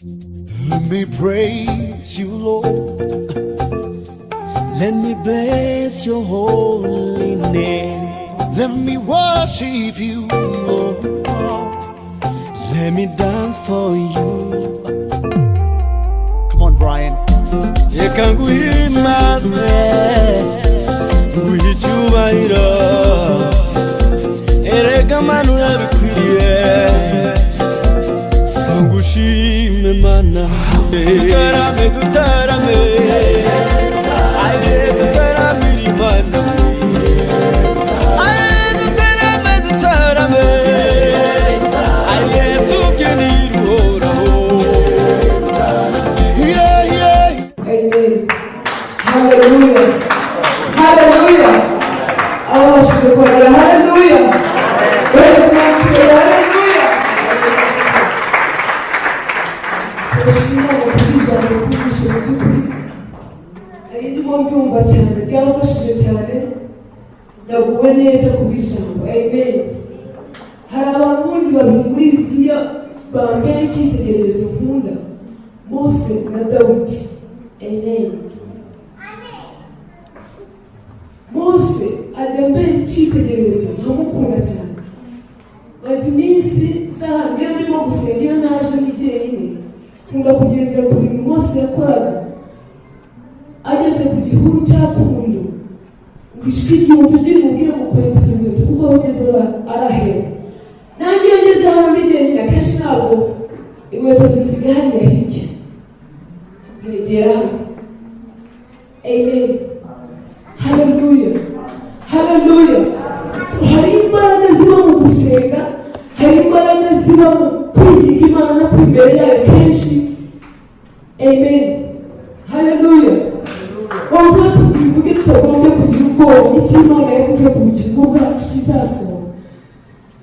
Let me praise you, Lord. Let me bless your holy name. Let me worship you, Lord. Let me dance for you. Come on, Brian. Yekanguhimaze nguhicyubahiro erega manu yabikwiriye kangushime mana dutarame dutarame aye dutaramira imana aye dutarame dutarame aye tubyinira uhoraho. Amen. Hallelujah. Hallelujah. Allah shukuru. Hallelujah. Praise God to you. Hallelujah. Turashimira kugisha kugisha kuri. Ndimo mbyumva cyane byafashije cyane ndaguwe neza kugisha. Amen. Hari abantu babiri muri Bibiliya bambaye icyitegererezo nkunda Mose na Dawudi. Amen. Mose ajyambere icyitegererezo nkamukunda cyane. Maze iminsi zahantu iyo ndimo gusenga iyo naje n'ijyenyine nkunda kugendera ku bintu Mose yakoraga. Ageze ku gihuru cyaka umuriro ijwi ryumva rimubwira ngo kwetura inkweto kuko aho ugeze arahera. Nanjye iyo ngeze hano n'ijyenyine akenshi ntabwo inkweto zisigaye hariya hirya kwegera. Amen. Hallelujah. Hallelujah. So hari imbaraga ziba mu gusenga, hari imbaraga ziba mu kwiga Imana no kwimbere yayo kenshi. Amen. Hallelujah. Wumva tubwiye tutagomba kugira ubwoba icyo Imana yavuze ku bugingo bwacu kizasohora.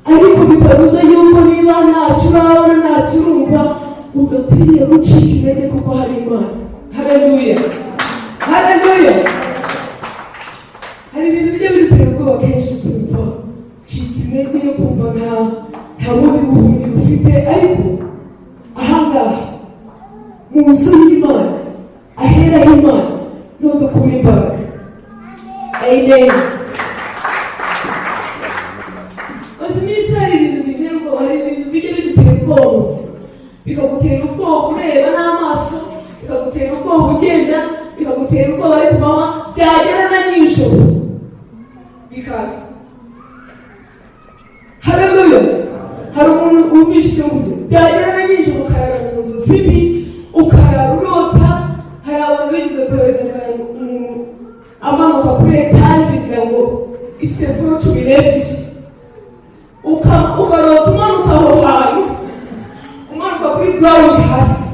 Ariko bitabuza yuko niba ntacyo urabona ntacyo urumva ugakwiriye gucika intege kuko hari Imana. Hallelujah. Hallelujah. Hari ibintu bijya bidutera ubwoba kenshi kumva ncitse intege yo kumva nta bundi buhungiro ufite, ariko ahangaha mu nzu y'Imana aheraho Imana niho dukura imbaraga. Amen. Maze iminsi hari ibintu bintera ubwoba, hari ibintu bijya bidutera ubwoba mu buzima bikagutera ubwoba ureba n'amaso, bikagutera ubwoba ugenda, bikagutera ubwoba ariko mama byagera na nijoro bikaza. Hallelujah. Hari umuntu wumvishe icyo mvuze, byagera na nijoro ukarara mu nzu zibi ukarara urota. Hari abantu bigize kohereza umuntu amanuka kuri etaje kugira ngo ifite furo 12 ukarota umanuka aho hantu umanuka kuri ground hasi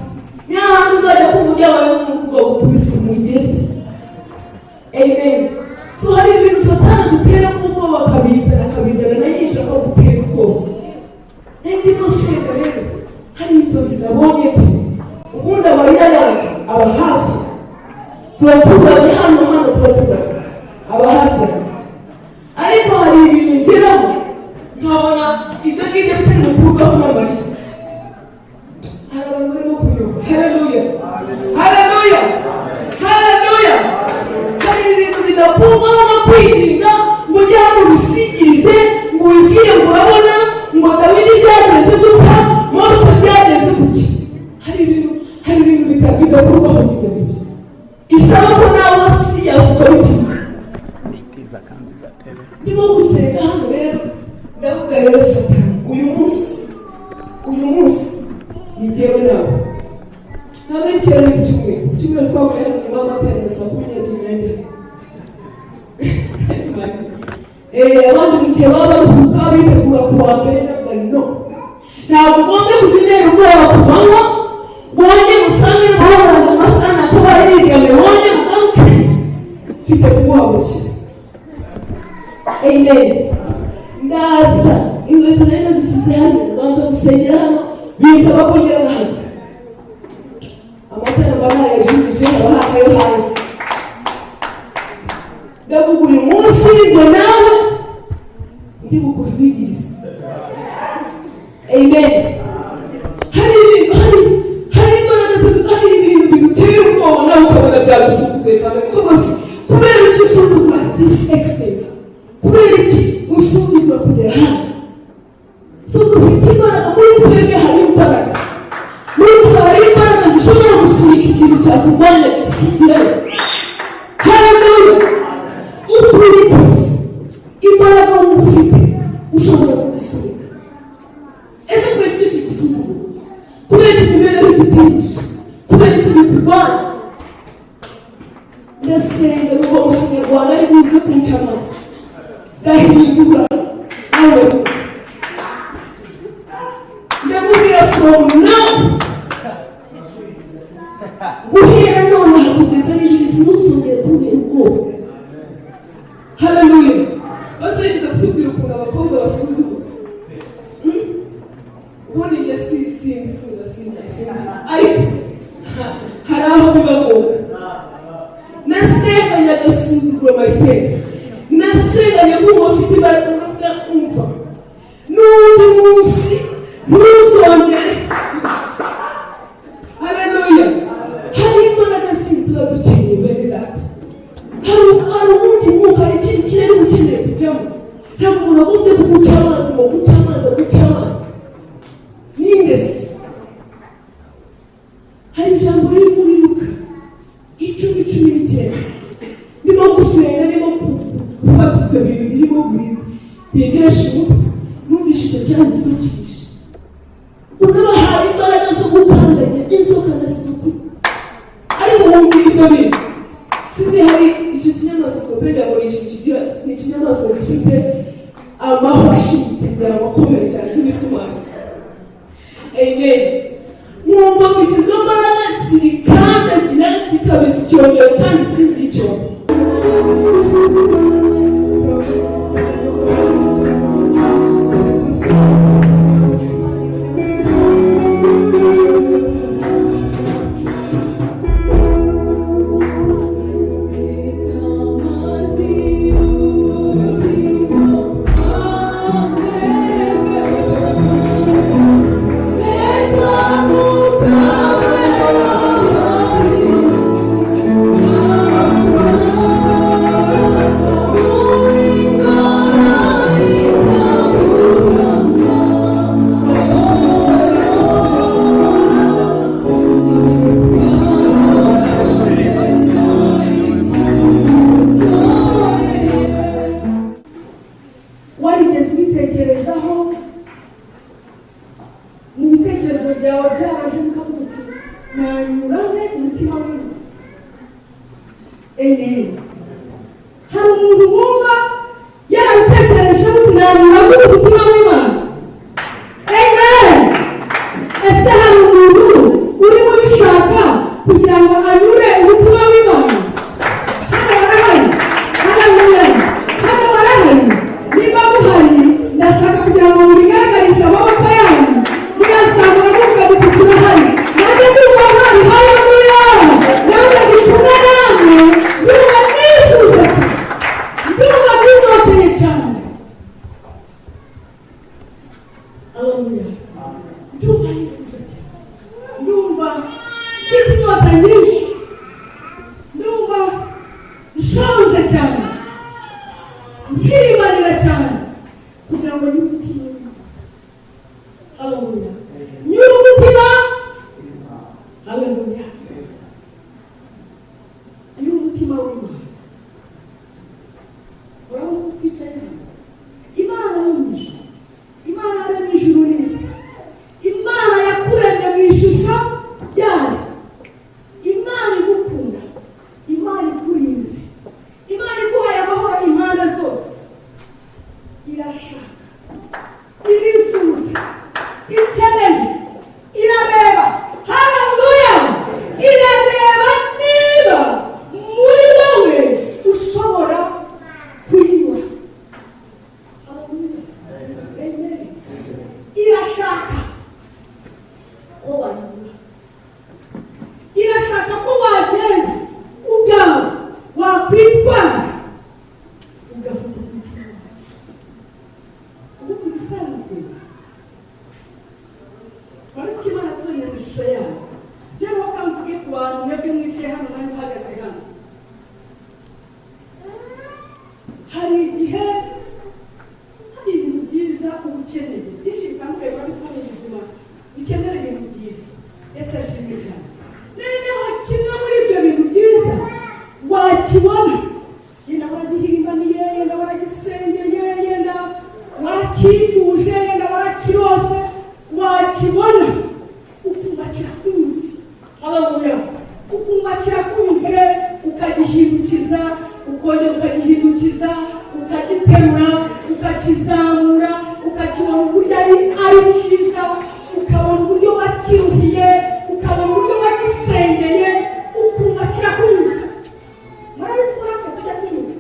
ni ahantu uzajya kumva ujyabaye n'umukobwa gukubisa umugeri. Amen. So hari ibintu Satani dutera mu bwoba akabizana na nyinshi akagutera ubwoba. Ndimo senga rero hari inzozi nabonye ko ubundi amarira yanjye aba hafi turaturanye hano turaturanye aba hafi yanjye, ariko hari ibintu ngeraho nkabona ibyo ngibyo bitari gukurwaho n'amarira. Hari abantu barimo kunyumva. Hallelujah. Hallelujah. Hallelujah. Hari ibintu bidakurwaho no kwirinda ngo ujye hano ubisigirize ngo wibwire ngo urabona ngo Dawidi byageze gutya Mose byageze gutya. Hari ibintu bidakurwaho n'ibyo ngibyo. Isaba ko nawe wasiriyazi ukabitinya. Ndimo gusenga hano rero ndavuga rero Satani uyu munsi ni njyewe nawe. Ntabwo ari cyane icyumweru twavuye hano nyuma y'amateraniro saa 12:00. Abandi mu gihe baba baruhuka bitegura ku wa mbere no ntabwo ugomba kujya unera ubwoba ku manywa wongere usange guhorana mu masaha ntatuba yigame wongere ugaruke mfite kuguhagurukira. Amen. Ndaza inkweto nari nazishyize hano ndaza gusengera hano bisaba ko ngera hano amatara mba nayajimije abahakayo hanze. Ndavuga uyu munsi ngo nawe ndi bukuvugiriza. Amen. Hari kamwe kuko bose kubera iki usuzugura this extent, kubera iki usuzugura kugera hano. So dufite imbaraga muri twebwe, hari imbaraga muri twe, hari imbaraga zishobora gusunika ikintu cyakurwanya kikigerayo. Haleluya. Ukuri kose imbaraga wumva ufite ushobora kubisunika. Ese kubera iki kigusuzugura? Kubera iki imibereho igutinyisha? Kubera iki bikurwanya? Ndasenga ngo mu Kinyarwanda ari buze kunca amazi ndahindura nawe ndamubwira from now guhera none kugeza n'iminsi ntusongere kumbwira ubwoba. Haleluya. Bagerageza kutubwira ukuntu abakobwa basuzugura. Ubundi njye simbikunda ariko hari aho biba ngombwa. Nasenganye agasuzuguro my friend, nasenganye nk'uwo ufite imbaraga umva n'undi munsi ntuzongere. Haleluya. Hari imbaraga zindi tuba dukeneye mbere data. Hari ubundi mwuka, hari ikintu kirere ukeneye kujyamo. Ntabwo umuntu agomba kuguca amazi ngo guca amazi n'ingesi. Hari ijambo riri muri Luka 10:19 ndimo gusenga, ndimo gufata ibyo bintu birimo bigesha umutwe, numvise icyo cyanditswe cyinshi. Unabahaye imbaraga zo gukandagira inzoka na z'ukuri, ariko wumva ibyo bintu sinzi. Hari icyo kinyamaswa twopega ngo ikintu kigira, ni ikinyamaswa gifite amahwa ashinze kugira ngo akomere cyane nk'ibisumari. Amen. Mwumva mfite izo mbaraga zikandagira zikabisyongera kandi sinzi icyo. Hari umuntu wumva yarabitekereje uti nanyura mu mutima w'Imana. Amen. Ese hari umuntu urimo bishaka kugira ngo anyure umutima w'Imana? Haleluya. Niba muhari, ndashaka kugira ngo murigaragarishe amaboko yanyu muyazamura mukabitukira hari nanjye ndumva mwari. Haleluya. Nanjye ndi kumwe namwe, ndumva nifuza cyane, ndumva binoteye cyane. Haleluya. Ndumva nifuza cyane, ndumva mfite inyota nyinshi, ndumva nshonje cyane, nkiribarira cyane kugira ngo nyumutima. Haleluya. Nyumutima. Haleluya. Nyumutima w'Imana. Urabona twicaye Imana y'umugisha, Imana yaremye ijuru n'isi, Imana yakuremye mu ishusho yayo, Imana ese ashimwe cyane. Noneho kimwe muri ibyo bintu byiza wakibona, yenda waragihimbaniye, yenda waragisengeye, yenda warakifuje, yenda warakirose, wakibona ukumva kirakunyuze. Haleluya. Ukumva kirakunyuze, ukagihindukiza, ukongera ukagihindukiza, ukagiterura, ukakizamura, ukakibona uburyo ari cyiza, ukabona uburyo wakiruhiye, ukabona uburyo wagisengeye, ukumva kirakunyuze. Murabizi ko natwe tujya tunyura.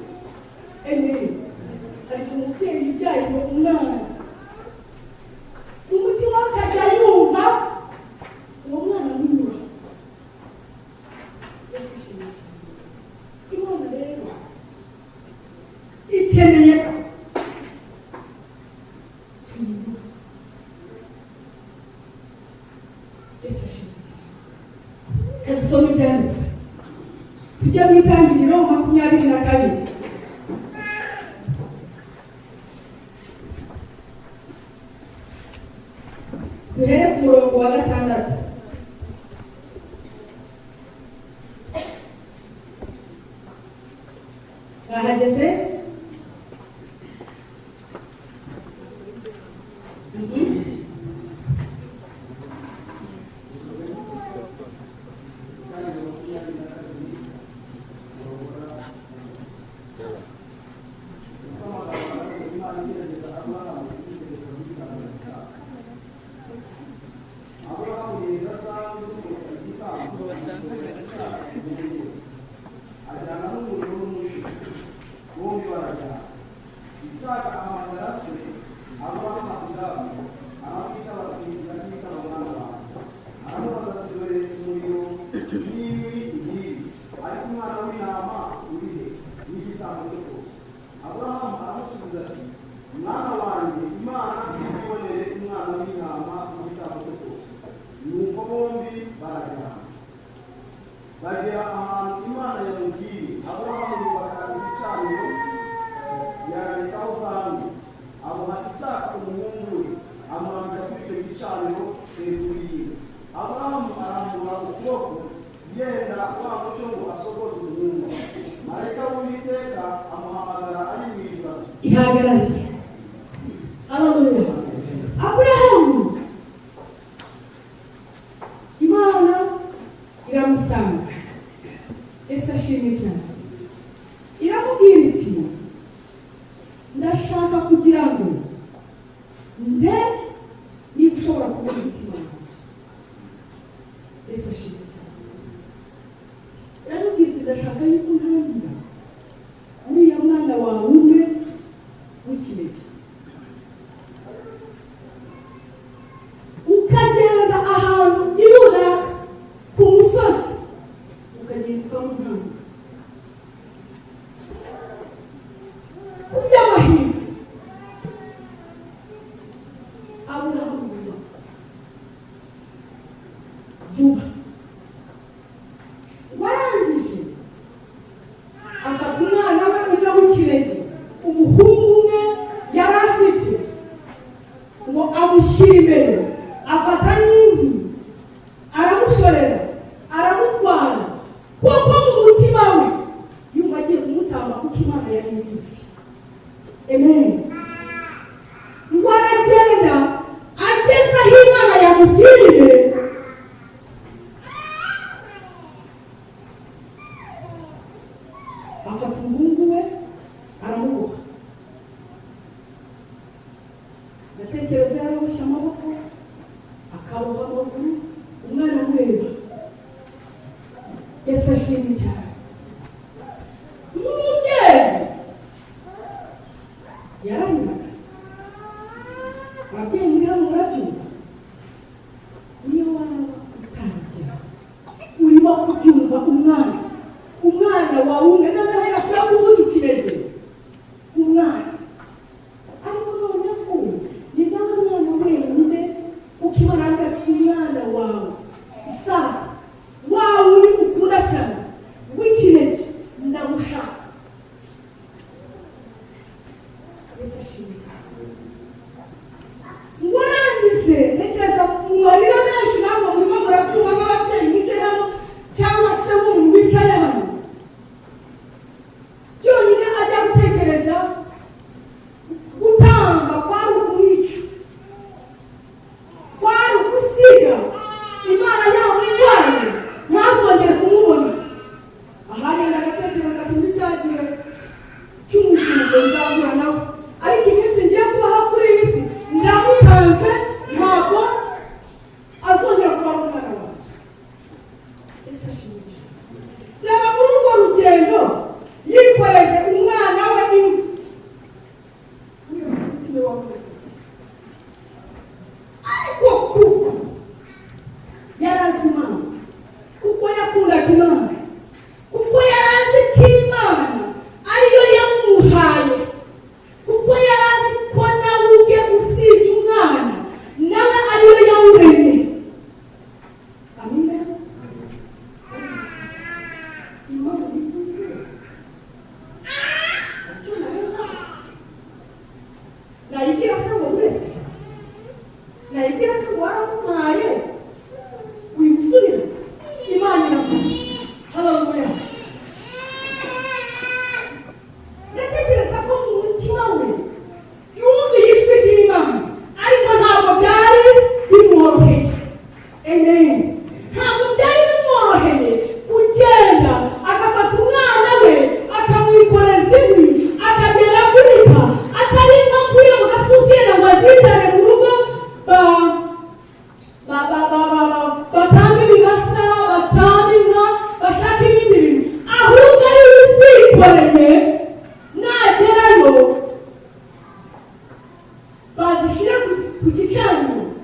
Ariko umubyeyi ubyaye umwana, umutima akajya yumva uwo mwana anyura. Yesu ishimwe cyane. Imana rero ikeneye tuyibura. Yesu ishimwe cyane. Kadusome ibyanditswe. Tujya mu Itangiriro 22. Duhere ku murongo wa 6. Bahageze? Ihagarariye. Haleluya. Aburahamu, Imana iramusanga. Yesu ashimwe cyane. Iramubwira iti, ndashaka kugira ngo niba ushobora kubona umutima wanjye. Yesu ashimwe cyane. Iramubwira iti, ndashaka yuko ntangira uriya mwana wawe umwe w'ikinege, ukagenda ahantu irura ku musozi, ukagenda ukamuhanga ku by'amahirwe. Aburahamu vuba warangije afata umwana we ujya w'ikirenge, umuhungu umwe yari afite ngo amushyire imbere, afata n'inkwi aramushorera, aramutwara, kuko mu mutima we yumva agiye kumutamba kuko Imana yari ivuze. Amen. Ngo aragenda ageze aho Imana yamubwiye, afata umuhungu we aramuboha. Ndatekereza yaraboshye amaboko, akaboha amaguru, umwana amureba. Yesu ashimwe cyane. Umubyeyi yaranyuraga. Ababyeyi muri hano murabyumva? Niyo waba utangira urimo kubyumva umwana wawe umwe n'amahera kuba kuvuga ikirenge umwana, ariko noneho ni nawe mwana wenyine ukibona ati umwana wawe Isaka wawe uri ukunda cyane w'ikirenge ndamushaka. Yesu ashimwe. Warangije ntekereza mu marira menshi ntabwo murimo murabyumva yakundaga Imana kuko yari azi ko Imana ariyo yamuhaye, kuko yari azi ko nawe ubwe usibye umwana nawe ariyo yawuremye. Amina. Imana bivuze nayigira se ngo uretse, nayigira se ngo waramuhaye wimusubira. Imana iravuze. Haleluya. Ndatekereza ko mu mutima we yumviye ijwi ry'Imana, ariko ntabwo byari bimworoheye. Amen. Ntabwo byari bimworoheye kugenda agafata umwana we akamwikoreza inkwi akagenda avunika atarinda kuya mu gasozi yenda ngo azizane mu rugo batanga ibimasa, batanga inka, bashaka ibindi bintu, ahubwo ari bizikoreye. Nagerayo bazishyira ku gicaniro